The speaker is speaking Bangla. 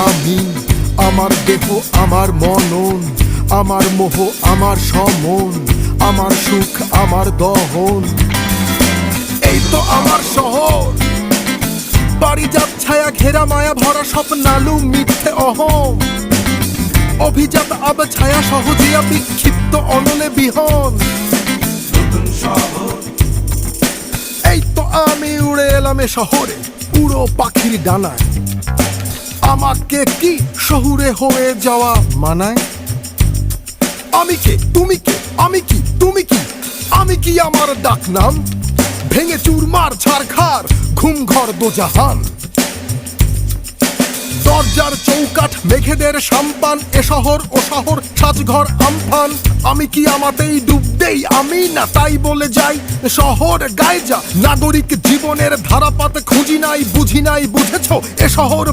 আমি, আমার দেহ আমার মনন, আমার মোহ আমার সমন, আমার সুখ আমার দহন। এই তো আমার শহর, পারিজাত ছায়া ঘেরা মায়া ভরা স্বপ্নালু মিথ্যে অহম, অভিজাত আব ছায়া সহজিয়া বিক্ষিপ্ত অনলে বিহন। এই তো আমি উড়ে এলাম এ শহরে পুরো পাখির ডানায়, আমাকে কি শহুরে হয়ে যাওয়া মানায়? আমি কে তুমি কে, আমি কি তুমি কি, আমি কি আমার ডাক নাম? ভেঙে চুরমার ঝাড়খার ঘুম ঘর দোজাহান, দরজার চৌকাঠ মেঘেদের সাম্পান, এ শহর ও শহর সাজঘর আমফান। আমি কি আমাতেই ডুব দেই আমি না তাই বলে যাই শহর গায়ে যা, নাগরিক জীবনের ধারাপাত খুঁজি নাই বুঝি নাই বুঝেছ এ শহর